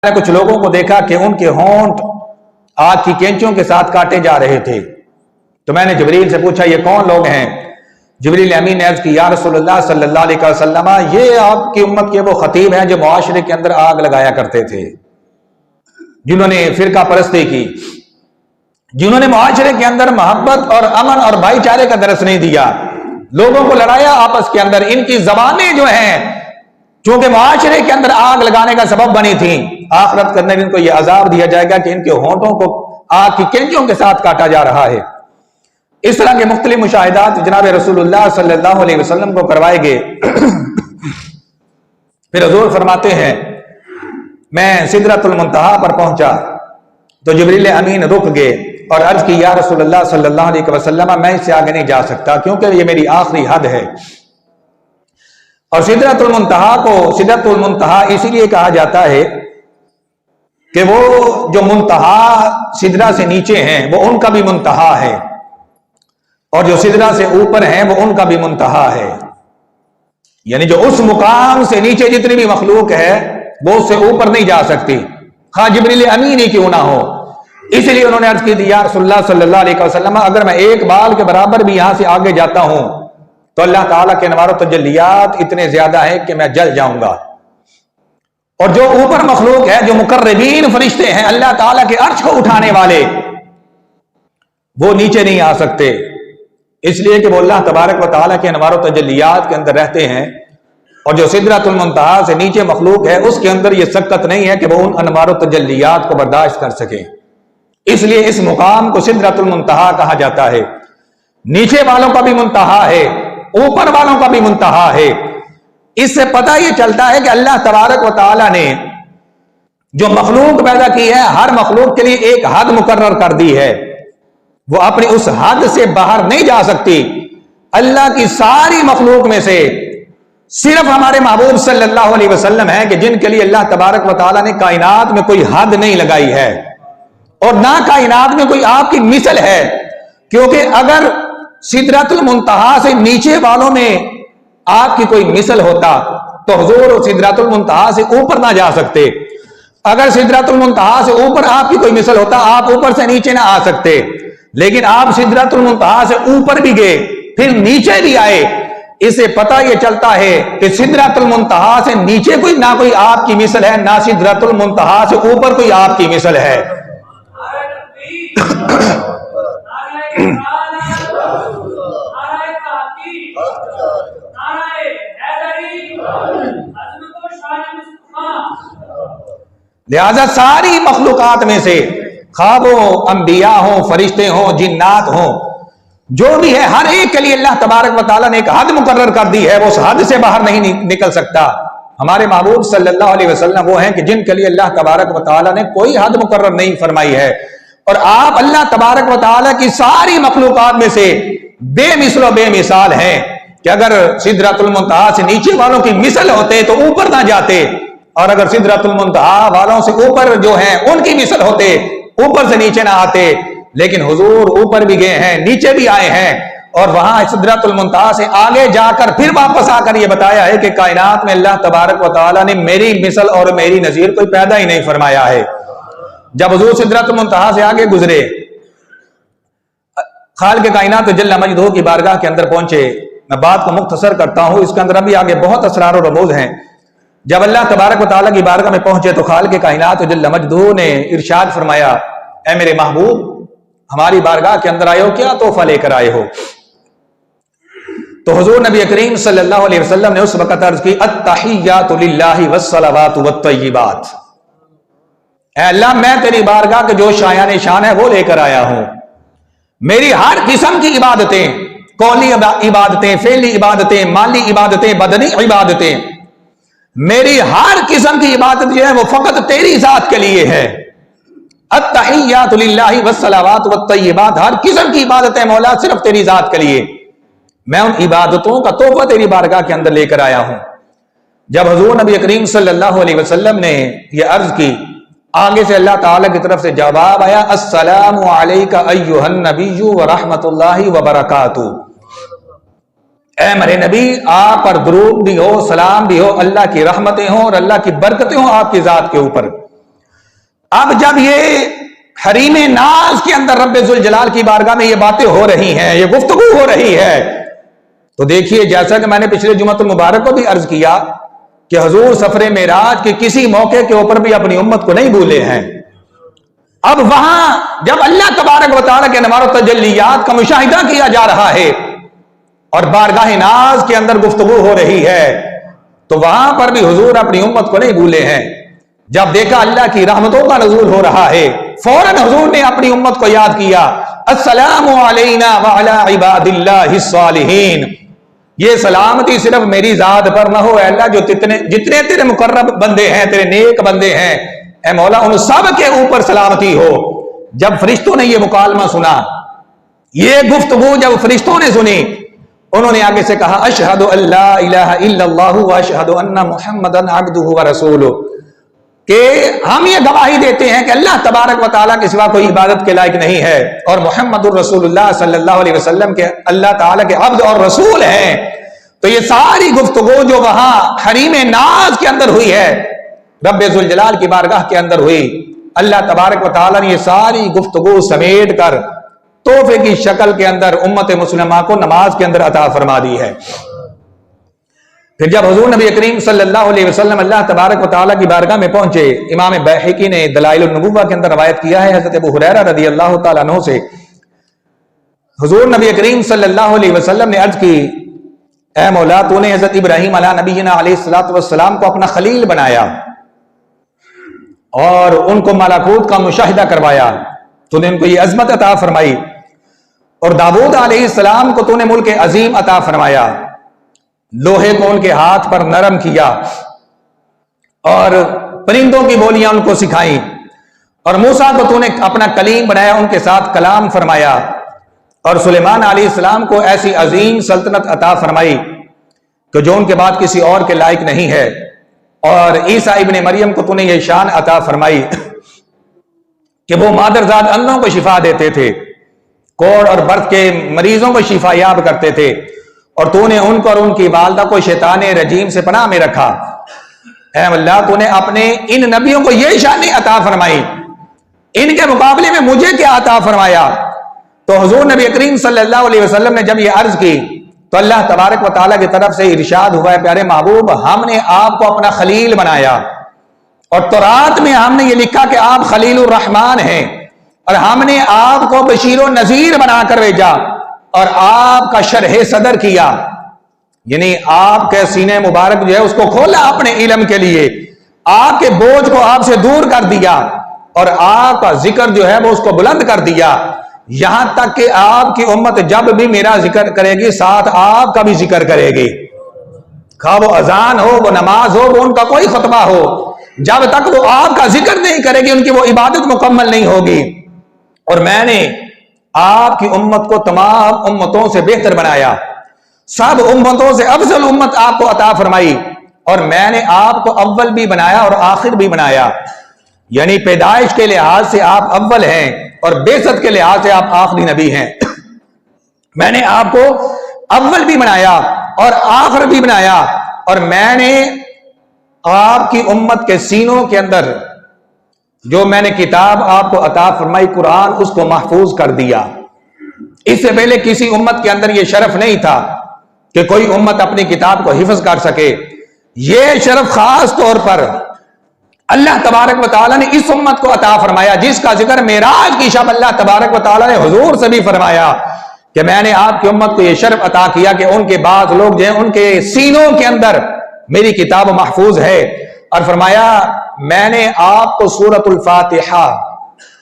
نے کچھ لوگوں کو دیکھا کہ ان کے ہونٹ آگ کی کینچوں کے ساتھ کاٹے جا رہے تھے، تو میں نے جبریل سے پوچھا یہ کون لوگ ہیں؟ جبریل امین نے عرض کی یا رسول اللہ صلی اللہ علیہ وسلم، یہ آپ کی امت کے وہ خطیب ہیں جو معاشرے کے اندر آگ لگایا کرتے تھے، جنہوں نے فرقہ پرستی کی، جنہوں نے معاشرے کے اندر محبت اور امن اور بھائی چارے کا درس نہیں دیا، لوگوں کو لڑایا آپس کے اندر۔ ان کی زبانیں جو ہیں چونکہ معاشرے کے اندر آگ لگانے کا سبب بنی تھیں، آخرت کرنے ان کو یہ عذاب دیا جائے گا کہ ان کے ہونٹوں کو آگ کی کینچوں کے ساتھ کاٹا جا رہا ہے۔ اس طرح کے مختلف مشاہدات جناب رسول اللہ صلی اللہ علیہ وسلم کو کروائے گئے۔ پھر حضور فرماتے ہیں میں سدرۃ المنتہا پر پہنچا تو جبریل امین رک گئے اور عرض کی یا رسول اللہ صلی اللہ علیہ وسلم، میں اس سے آگے نہیں جا سکتا کیونکہ یہ میری آخری حد ہے۔ اور سدرۃ المنتہا کو سدرۃ المنتہا اسی لیے کہا جاتا ہے کہ وہ جو منتہا سدرہ سے نیچے ہیں وہ ان کا بھی منتہا ہے، اور جو سدرہ سے اوپر ہیں وہ ان کا بھی منتہا ہے، یعنی جو اس مقام سے نیچے جتنی بھی مخلوق ہے وہ اس سے اوپر نہیں جا سکتی، خواہ جبریل امین ہی کیوں نہ ہو۔ اس لیے انہوں نے عرض کی تھی یا رسول اللہ صلی اللہ علیہ وسلم، اگر میں ایک بال کے برابر بھی یہاں سے آگے جاتا ہوں تو اللہ تعالیٰ کے انوار و تجلیات اتنے زیادہ ہیں کہ میں جل جاؤں گا، اور جو اوپر مخلوق ہے، جو مقربین فرشتے ہیں اللہ تعالیٰ کے عرش کو اٹھانے والے، وہ نیچے نہیں آ سکتے، اس لیے کہ وہ اللہ تبارک و تعالیٰ کے انوار و تجلیات کے اندر رہتے ہیں، اور جو سدرۃ المنتہا سے نیچے مخلوق ہے اس کے اندر یہ سکت نہیں ہے کہ وہ ان انوار و تجلیات کو برداشت کر سکے، اس لیے اس مقام کو سدرۃ المنتہا کہا جاتا ہے۔ نیچے والوں کا بھی منتہا ہے، اوپر والوں کا بھی منتہا ہے۔ اس سے پتہ یہ چلتا ہے کہ اللہ تبارک و تعالیٰ نے جو مخلوق پیدا کی ہے ہر مخلوق کے لیے ایک حد مقرر کر دی ہے، وہ اپنی اس حد سے باہر نہیں جا سکتی۔ اللہ کی ساری مخلوق میں سے صرف ہمارے محبوب صلی اللہ علیہ وسلم ہیں کہ جن کے لیے اللہ تبارک و تعالیٰ نے کائنات میں کوئی حد نہیں لگائی ہے، اور نہ کائنات میں کوئی آپ کی مثل ہے، کیونکہ اگر سدرۃ المنتہا سے نیچے والوں میں آپ کی کوئی مثل ہوتا تو حضور سدرۃ المنتہا سے اوپر نہ جا سکتے، اگر سدرۃ المنتہا سے اوپر آپ کی کوئی مثل ہوتا آپ اوپر سے نیچے نہ آ سکتے، لیکن آپ سدرۃ المنتہا سے اوپر بھی گئے پھر نیچے بھی آئے۔ اس سے پتہ یہ چلتا ہے کہ سدرۃ المنتہا سے نیچے کوئی نہ کوئی آپ کی مثل ہے، نہ سدرۃ المنتہا سے اوپر کوئی آپ کی مثل ہے۔ لہذا ساری مخلوقات میں سے خواہ وہ انبیاء ہوں، فرشتے ہوں، جنات ہوں، جو بھی ہے ہر ایک کے لیے اللہ تبارک و تعالیٰ نے ایک حد مقرر کر دی ہے، وہ اس حد سے باہر نہیں نکل سکتا۔ ہمارے محبوب صلی اللہ علیہ وسلم وہ ہیں کہ جن کے لیے اللہ تبارک و تعالیٰ نے کوئی حد مقرر نہیں فرمائی ہے، اور آپ اللہ تبارک و تعالیٰ کی ساری مخلوقات میں سے بے مثل و بے مثال ہیں کہ اگر سدرۃ المنتہا سے نیچے والوں کی مثل ہوتے تو اوپر نہ جاتے، اور اگر سدرۃ المنتہا والوں سے اوپر جو ہیں ان کی مثل ہوتے اوپر سے نیچے نہ آتے، لیکن حضور اوپر بھی گئے ہیں، نیچے بھی آئے ہیں، اور وہاں سدرۃ المنتہا سے آگے جا کر پھر واپس آ کر یہ بتایا ہے کہ کائنات میں اللہ تبارک و تعالیٰ نے میری مثل اور میری نظیر کوئی پیدا ہی نہیں فرمایا ہے۔ جب حضور سدرۃ المنتہا سے آگے گزرے، خالق کائنات جل مجدہ کی بارگاہ کے اندر پہنچے، میں بات کو مختصر کرتا ہوں، اس کے اندر ابھی آگے بہت اسرار و رموز ہیں۔ جب اللہ تبارک و تعالیٰ کی بارگاہ میں پہنچے تو خالق کائنات جل مجدہ نے ارشاد فرمایا اے میرے محبوب ہماری بارگاہ کے اندر آئے ہو، کیا تحفہ لے کر آئے ہو؟ تو حضور نبی کریم صلی اللہ علیہ وسلم نے اس وقت عرض کی التحیات للہ والصلوات والطیبات، اے اللہ میں تیری بارگاہ کے جو شایان شان ہے وہ لے کر آیا ہوں، میری ہر قسم کی عبادتیں، قولی عبادتیں، فعلی عبادتیں، مالی عبادتیں، بدنی عبادتیں، میری ہر قسم کی عبادت جو ہے وہ فقط تیری ذات کے لیے ہے۔ التحیات للہ والصلوات والطیبات، ہر قسم کی عبادتیں مولا صرف تیری ذات کے لیے، میں ان عبادتوں کا تحفہ تیری بارگاہ کے اندر لے کر آیا ہوں۔ جب حضور نبی کریم صلی اللہ علیہ وسلم نے یہ عرض کی، آگے سے اللہ تعالیٰ کی طرف سے جواب آیا السلام علیک ایھا النبی ورحمۃ اللہ وبرکاتہ، اے میرے نبی آپ پر درود بھی ہو، سلام بھی ہو، اللہ کی رحمتیں ہوں اور اللہ کی برکتیں ہوں آپ کی ذات کے اوپر۔ اب جب یہ حریم ناز کے اندر رب ذوالجلال کی بارگاہ میں یہ باتیں ہو رہی ہیں، یہ گفتگو ہو رہی ہے، تو دیکھیے جیسا کہ میں نے پچھلے جمعۃ المبارک کو بھی عرض کیا کہ حضور سفر معراج کے کسی موقع کے اوپر بھی اپنی امت کو نہیں بھولے ہیں۔ اب وہاں جب اللہ تبارک و تعالیٰ کے انوار و تجلیات کا مشاہدہ کیا جا رہا ہے اور بارگاہ ناز کے اندر گفتگو ہو رہی ہے، تو وہاں پر بھی حضور اپنی امت کو نہیں بھولے ہیں۔ جب دیکھا اللہ کی رحمتوں کا نزول ہو رہا ہے، فوراً حضور نے اپنی امت کو یاد کیا، السلام علینا وعلی عباد اللہ الصالحین، یہ سلامتی صرف میری ذات پر نہ ہو اے اللہ، جو جتنے تیرے مقرب بندے ہیں، تیرے نیک بندے ہیں، اے مولا ان سب کے اوپر سلامتی ہو۔ جب فرشتوں نے یہ مکالمہ سنا، یہ گفتگو جب فرشتوں نے سنی، انہوں نے آگے سے کہا اشہد ان لا الہ الا اللہ واشہد ان محمدًا عبدہ ورسولہ، کہ ہم یہ گواہی دیتے ہیں کہ اللہ تبارک و تعالیٰ کے سوا کوئی عبادت کے لائق نہیں ہے، اور محمد الرسول اللہ صلی اللہ علیہ وسلم کے اللہ تعالیٰ کے عبد اور رسول ہیں۔ تو یہ ساری گفتگو جو وہاں حریم ناز کے اندر ہوئی ہے، رب ذوالجلال کی بارگاہ کے اندر ہوئی، اللہ تبارک و تعالیٰ نے یہ ساری گفتگو سمیٹ کر تحفے کی شکل کے اندر امت مسلمہ کو نماز کے اندر عطا فرما دی ہے۔ پھر جب حضور نبی کریم صلی اللہ علیہ وسلم اللہ تبارک و تعالیٰ کی بارگاہ میں پہنچے، امام بیہقی نے دلائل النبوہ کے اندر روایت کیا ہے حضرت ابو ہریرہ رضی اللہ تعالیٰ عنہ سے، حضور نبی کریم صلی اللہ علیہ وسلم نے عرض کی، اے مولا تو نے حضرت ابراہیم علیہ نبینا علیہ السلام کو اپنا خلیل بنایا اور ان کو ملکوت کا مشاہدہ کروایا، تو نے ان کو یہ عظمت عطا فرمائی، اور داؤد علیہ السلام کو تو نے ملک عظیم عطا فرمایا، لوہے کو ان کے ہاتھ پر نرم کیا اور پرندوں کی بولیاں ان کو سکھائیں، اور موسیٰ کو تو نے اپنا کلیم بنایا، ان کے ساتھ کلام فرمایا، اور سلیمان علیہ السلام کو ایسی عظیم سلطنت عطا فرمائی کہ جو ان کے بعد کسی اور کے لائق نہیں ہے، اور عیسیٰ ابن مریم کو تو نے یہ شان عطا فرمائی کہ وہ مادرزاد اندھوں کو شفا دیتے تھے، کوڑ اور برد کے مریضوں کو شفا یاب کرتے تھے، اور تو نے ان کو اور ان کی والدہ کو شیطان رجیم سے پناہ میں رکھا۔ اے اللہ تو نے اپنے ان نبیوں کو یہ شان عطا فرمائی، ان کے مقابلے میں مجھے کیا عطا فرمایا؟ تو حضور نبی کریم صلی اللہ علیہ وسلم نے جب یہ عرض کی تو اللہ تبارک و تعالیٰ کی طرف سے ارشاد ہوا ہے، پیارے محبوب ہم نے آپ کو اپنا خلیل بنایا، اور تورات میں ہم نے یہ لکھا کہ آپ خلیل الرحمن ہیں، اور ہم نے آپ کو بشیر و نذیر بنا کر بھیجا اور آپ کا شرح صدر کیا، یعنی آپ کے سینے مبارک جو ہے اس کو کھولا اپنے علم کے لیے، آپ کے بوجھ کو آپ سے دور کر دیا، اور آپ کا ذکر جو ہے وہ اس کو بلند کر دیا، یہاں تک کہ آپ کی امت جب بھی میرا ذکر کرے گی ساتھ آپ کا بھی ذکر کرے گی، خواہ وہ اذان ہو، وہ نماز ہو، وہ ان کا کوئی خطبہ ہو، جب تک وہ آپ کا ذکر نہیں کرے گی ان کی وہ عبادت مکمل نہیں ہوگی۔ اور میں نے آپ کی امت کو تمام امتوں سے بہتر بنایا، سب امتوں سے افضل امت آپ کو عطا فرمائی، اور میں نے آپ کو اول بھی بنایا اور آخر بھی بنایا، یعنی پیدائش کے لحاظ سے آپ اول ہیں اور بعثت کے لحاظ سے آپ آخری نبی ہیں۔ میں نے آپ کو اول بھی بنایا اور آخر بھی بنایا، اور میں نے آپ کی امت کے سینوں کے اندر جو میں نے کتاب آپ کو عطا فرمائی قرآن، اس کو محفوظ کر دیا۔ اس سے پہلے کسی امت کے اندر یہ شرف نہیں تھا کہ کوئی امت اپنی کتاب کو حفظ کر سکے، یہ شرف خاص طور پر اللہ تبارک و تعالیٰ نے اس امت کو عطا فرمایا، جس کا ذکر معراج کی شب اللہ تبارک و تعالیٰ نے حضور سے بھی فرمایا کہ میں نے آپ کی امت کو یہ شرف عطا کیا کہ ان کے بعض لوگ جو ہیں ان کے سینوں کے اندر میری کتاب محفوظ ہے، اور فرمایا میں نے آپ کو سورۃ الفاتحہ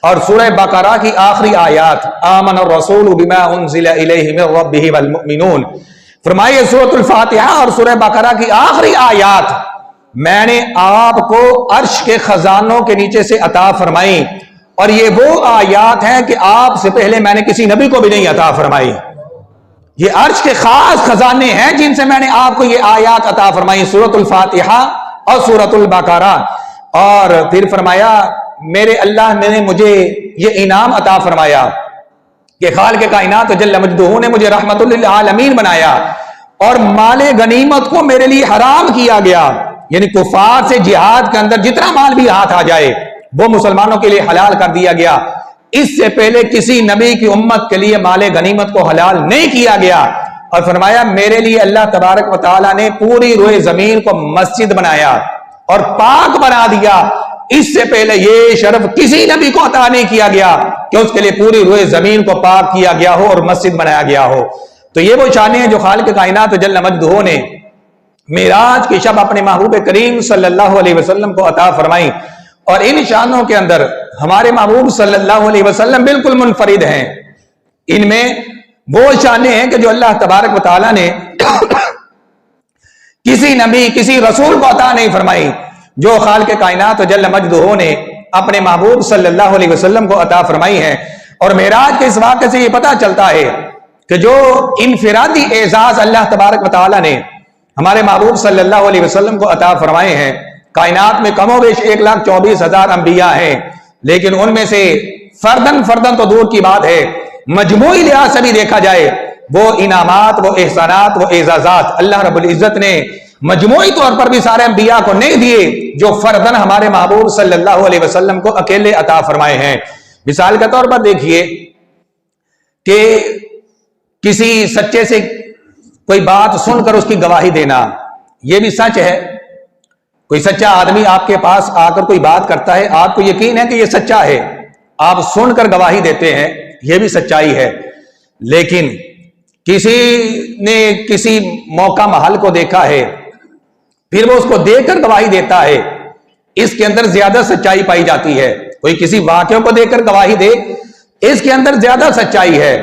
اور سورہ بقرہ کی آخری آیات آمن الرسول بما انزل الیہ من ربہ والمؤمنون، فرمائیے سورۃ الفاتحہ اور سورہ بقرہ کی آخری آیات میں نے آپ کو عرش کے خزانوں کے نیچے سے عطا فرمائی، اور یہ وہ آیات ہیں کہ آپ سے پہلے میں نے کسی نبی کو بھی نہیں عطا فرمائی، یہ عرش کے خاص خزانے ہیں جن سے میں نے آپ کو یہ آیات عطا فرمائی، سورۃ الفاتحہ اور سورۃ البقرہ۔ اور پھر فرمایا میرے اللہ نے مجھے یہ انعام عطا فرمایا کہ خالق کائنات جل مجدہ نے مجھے رحمت للعالمین بنایا، اور مال غنیمت کو میرے لیے حرام کیا گیا، یعنی کفار سے جہاد کے اندر جتنا مال بھی ہاتھ آ جائے وہ مسلمانوں کے لیے حلال کر دیا گیا. اس سے پہلے کسی نبی کی امت کے لیے مال غنیمت کو حلال نہیں کیا گیا. اور فرمایا میرے لیے اللہ تبارک و تعالیٰ نے پوری روئے زمین کو مسجد بنایا اور پاک بنا دیا. اس سے پہلے یہ شرف کسی نبی کو عطا نہیں کیا گیا کہ اس کے لیے پوری روئے زمین کو پاک کیا گیا ہو اور مسجد بنایا گیا ہو. تو یہ وہ شانیں ہیں جو خالق کائنات جل مجدہ نے معراج کی شب اپنے محبوب کریم صلی اللہ علیہ وسلم کو عطا فرمائی. اور ان شانوں کے اندر ہمارے محبوب صلی اللہ علیہ وسلم بالکل منفرد ہیں. ان میں وہ شانیں ہیں کہ جو اللہ تبارک و تعالیٰ نے کسی نبی کسی رسول کو عطا نہیں فرمائی، جو خالق کائنات جل مجدہ نے اپنے محبوب صلی اللہ علیہ وسلم کو عطا فرمائی ہیں. اور معراج کے اس واقعے سے یہ پتہ چلتا ہے کہ جو انفرادی اعزاز اللہ تبارک و تعالیٰ نے ہمارے محبوب صلی اللہ علیہ وسلم کو عطا فرمائے ہیں، کائنات میں کم و بیش 1,24,000 انبیاء ہیں، لیکن ان میں سے فردن تو دور کی بات ہے، مجموعی لحاظ سے بھی دیکھا جائے وہ انعامات، وہ احسانات، وہ اعزازات اللہ رب العزت نے مجموعی طور پر بھی سارے انبیاء کو نہیں دیے جو فردن ہمارے محبوب صلی اللہ علیہ وسلم کو اکیلے عطا فرمائے ہیں. مثال کے طور پر دیکھیے کہ کسی سچے سے کوئی بات سن کر اس کی گواہی دینا، یہ بھی سچ ہے. کوئی سچا آدمی آپ کے پاس آ کر کوئی بات کرتا ہے، آپ کو یقین ہے کہ یہ سچا ہے، آپ سن کر گواہی دیتے ہیں، یہ بھی سچائی ہے. لیکن کسی نے کسی موقع محل کو دیکھا ہے، پھر وہ اس کو دیکھ کر گواہی دیتا ہے، اس کے اندر زیادہ سچائی پائی جاتی ہے. کوئی کسی واقعے کو دیکھ کر گواہی دے، اس کے اندر زیادہ سچائی ہے.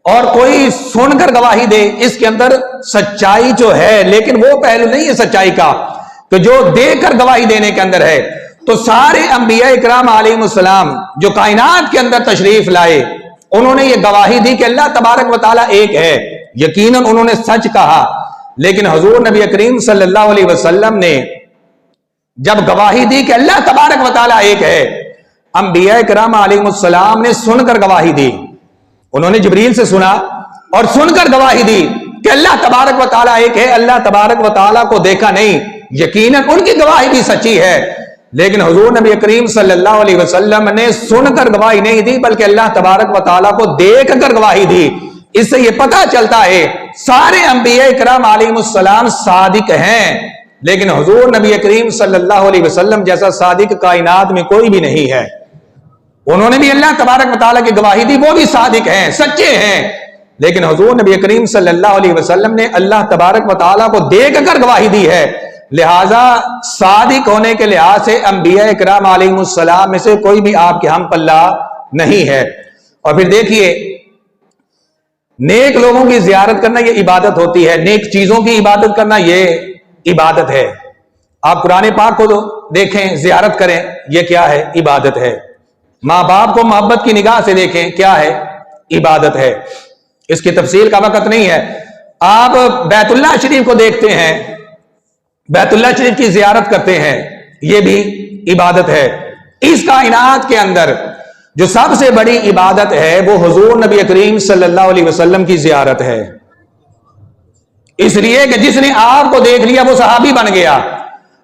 اور کوئی سن کر گواہی دے، اس کے اندر سچائی جو ہے، لیکن وہ پہلو نہیں ہے سچائی کا کہ جو دیکھ کر گواہی دینے کے اندر ہے. تو سارے انبیاء اکرام علیہ السلام جو کائنات کے اندر تشریف لائے، انہوں نے یہ گواہی دی کہ اللہ تبارک و تعالیٰ ایک ہے. یقیناً انہوں نے سچ کہا. لیکن حضور نبی کریم صلی اللہ علیہ وسلم نے جب گواہی دی کہ اللہ تبارک و تعالیٰ ایک ہے، انبیاء اکرام علیہ السلام نے سن کر گواہی دی. انہوں نے جبریل سے سنا اور سن کر گواہی دی کہ اللہ تبارک و تعالیٰ ایک ہے، اللہ تبارک و تعالیٰ کو دیکھا نہیں. یقیناً ان کی گواہی بھی سچی ہے. لیکن حضور نبی کریم صلی اللہ علیہ وسلم نے سن کر گواہی نہیں دی بلکہ اللہ تبارک و تعالیٰ کو دیکھ کر گواہی دی. اس سے یہ پتہ چلتا ہے سارے انبیاء کرام علیہ السلام صادق ہیں، لیکن حضور نبی کریم صلی اللہ علیہ وسلم جیسا صادق کائنات میں کوئی بھی نہیں ہے. انہوں نے بھی اللہ تبارک و تعالیٰ کی گواہی دی، وہ بھی صادق ہیں، سچے ہیں. لیکن حضور نبی کریم صلی اللہ علیہ وسلم نے اللہ تبارک و تعالیٰ کو دیکھ کر گواہی دی ہے. لہذا صادق ہونے کے لحاظ سے انبیاء کرام علیہ السلام میں سے کوئی بھی آپ کے ہم پلہ نہیں ہے. اور پھر دیکھیے نیک لوگوں کی زیارت کرنا یہ عبادت ہوتی ہے، نیک چیزوں کی عبادت کرنا یہ عبادت ہے. آپ قرآن پاک کو دیکھیں، زیارت کریں، یہ کیا ہے؟ عبادت ہے. ماں باپ کو محبت کی نگاہ سے دیکھیں، کیا ہے؟ عبادت ہے. اس کی تفصیل کا وقت نہیں ہے. آپ بیت اللہ شریف کو دیکھتے ہیں، بیت اللہ شریف کی زیارت کرتے ہیں، یہ بھی عبادت ہے. اس کائنات کے اندر جو سب سے بڑی عبادت ہے وہ حضور نبی کریم صلی اللہ علیہ وسلم کی زیارت ہے. اس لیے کہ جس نے آپ کو دیکھ لیا وہ صحابی بن گیا.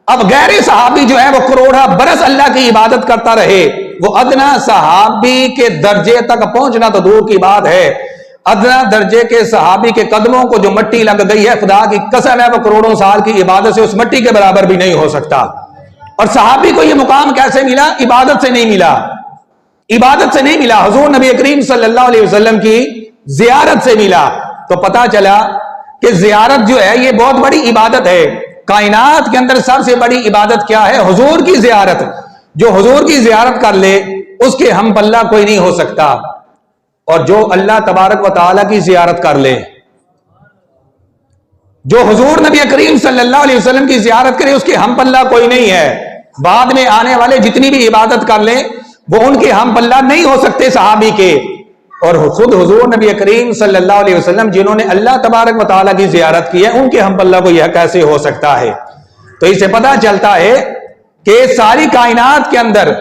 اب غیر صحابی جو ہے وہ کروڑا برس اللہ کی عبادت کرتا رہے، وہ ادنا صحابی کے درجے تک پہنچنا تو دور کی بات ہے. ادنا درجے کے صحابی کے قدموں کو جو مٹی لگ گئی ہے، خدا کی قسم ہے وہ کروڑوں سال کی عبادت سے اس مٹی کے برابر بھی نہیں ہو سکتا. اور صحابی کو یہ مقام کیسے ملا؟ عبادت سے نہیں ملا، عبادت سے نہیں ملا، حضور نبی کریم صلی اللہ علیہ وسلم کی زیارت سے ملا. تو پتا چلا کہ زیارت جو ہے یہ بہت بڑی عبادت ہے. کائنات کے اندر سب سے بڑی عبادت کیا ہے؟ حضور کی زیارت. جو حضور کی زیارت کر لے اس کے ہم پلہ کوئی نہیں ہو سکتا. اور جو اللہ تبارک و تعالیٰ کی زیارت کر لے، جو حضور نبی کریم صلی اللہ علیہ وسلم کی زیارت کرے، اس کے ہم پلہ کوئی نہیں ہے. بعد میں آنے والے جتنی بھی عبادت کر لیں وہ ان کے ہم پلہ نہیں ہو سکتے صحابی کے. اور خود حضور نبی کریم صلی اللہ علیہ وسلم جنہوں نے اللہ تبارک و تعالیٰ کی زیارت کی ہے، ان کے ہم پلہ کو یہ کیسے ہو سکتا ہے؟ تو اس سے پتہ چلتا ہے کہ ساری کائنات کے اندر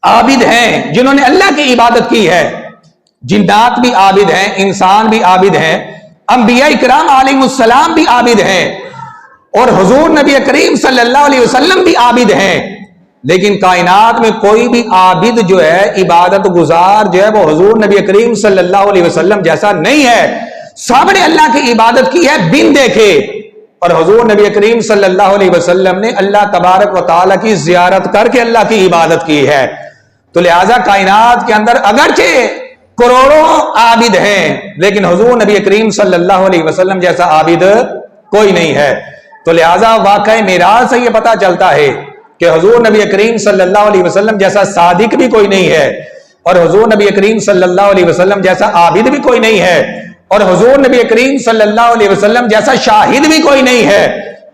عابد ہیں جنہوں نے اللہ کی عبادت کی ہے. جنات بھی عابد ہیں، انسان بھی عابد ہیں، انبیاء کرام علیہ السلام بھی عابد ہیں، اور حضور نبی کریم صلی اللہ علیہ وسلم بھی عابد ہیں. لیکن کائنات میں کوئی بھی عابد جو ہے، عبادت گزار جو ہے، وہ حضور نبی کریم صلی اللہ علیہ وسلم جیسا نہیں ہے۔ سب نے اللہ کی عبادت کی ہے بن دیکھے، اور حضور نبی کریم صلی اللہ علیہ وسلم نے اللہ تبارک و تعالیٰ کی زیارت کر کے اللہ کی عبادت کی ہے۔ تو لہٰذا کائنات کے اندر اگرچہ کروڑوں عابد ہیں، لیکن حضور نبی کریم صلی اللہ علیہ وسلم جیسا عابد کوئی نہیں ہے۔ تو لہٰذا واقعہ معراج سے یہ پتا چلتا ہے کہ حضور نبی کریم صلی اللہ علیہ وسلم جیسا صادق بھی کوئی نہیں ہے، اور حضور نبی کریم صلی اللہ علیہ وسلم جیسا عابد بھی کوئی نہیں ہے، اور حضور نبی کریم صلی اللہ علیہ وسلم جیسا شاہد بھی کوئی نہیں ہے،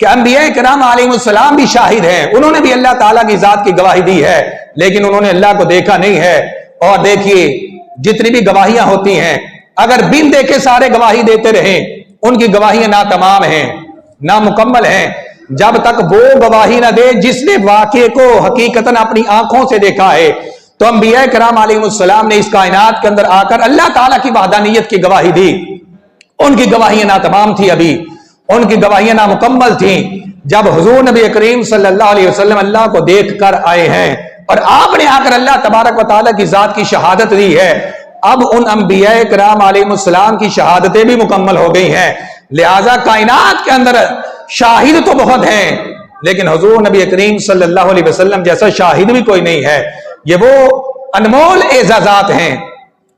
کہ انبیاء کرام علیہ السلام بھی شاہد ہیں، انہوں نے بھی اللہ تعالیٰ کی ذات کی گواہی دی ہے، لیکن انہوں نے اللہ کو دیکھا نہیں ہے۔ اور دیکھیے جتنی بھی گواہیاں ہوتی ہیں، اگر بن دیکھے سارے گواہی دیتے رہیں، ان کی گواہیاں نہ تمام ہیں نہ مکمل ہیں، جب تک وہ گواہی نہ دے جس نے واقعے کو حقیقتاً اپنی آنکھوں سے دیکھا ہے۔ تو انبیاء کرام علیہ السلام نے اس کائنات کے اندر آ کر اللہ تعالیٰ کی وحدانیت کی گواہی دی، ان کی گواہیاں نہ تمام تھی، ابھی ان کی گواہیاں نامکمل تھیں۔ جب حضور نبی کریم صلی اللہ علیہ وسلم اللہ کو دیکھ کر آئے ہیں اور آپ نے آ کر اللہ تبارک و تعالیٰ کی ذات کی شہادت دی ہے، اب ان انبیاء کرام علیہ السلام کی شہادتیں بھی مکمل ہو گئی ہیں۔ لہٰذا کائنات کے اندر شاہد تو بہت ہیں، لیکن حضور نبی کریم صلی اللہ علیہ وسلم جیسا شاہد بھی کوئی نہیں ہے۔ یہ وہ انمول اعزازات ہیں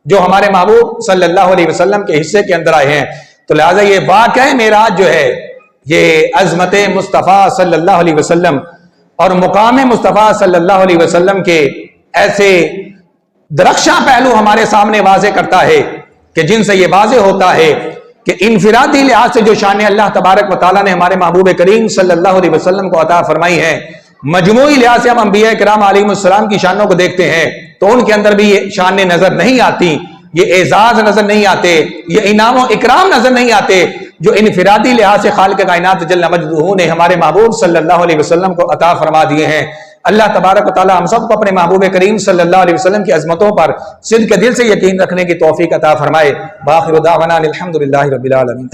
جو ہمارے محبوب صلی اللہ علیہ وسلم کے حصے کے اندر آئے ہیں۔ تو لہٰذا یہ واقعہ معراج جو ہے، یہ عظمت مصطفیٰ صلی اللہ علیہ وسلم اور مقام مصطفیٰ صلی اللہ علیہ وسلم کے ایسے درخشاں پہلو ہمارے سامنے واضح کرتا ہے کہ جن سے یہ واضح ہوتا ہے کہ انفرادی لحاظ سے جو شان اللہ تبارک و تعالیٰ نے ہمارے محبوب کریم صلی اللہ علیہ وسلم کو عطا فرمائی ہے، مجموعی لحاظ سے ہم انبیاء کرام علیہ السلام کی شانوں کو دیکھتے ہیں تو ان کے اندر بھی یہ شانیں نظر نہیں آتی، یہ اعزاز نظر نہیں آتے، یہ انعام و اکرام نظر نہیں آتے جو انفرادی لحاظ سے خالق کائنات جل مجدہ نے ہمارے محبوب صلی اللہ علیہ وسلم کو عطا فرما دیے ہیں۔ اللہ تبارک و تعالی ہم سب کو اپنے محبوب کریم صلی اللہ علیہ وسلم کی عظمتوں پر صدق دل سے یقین رکھنے کی توفیق عطا فرمائے۔ باخر دعوانا الحمدللہ رب العالمین۔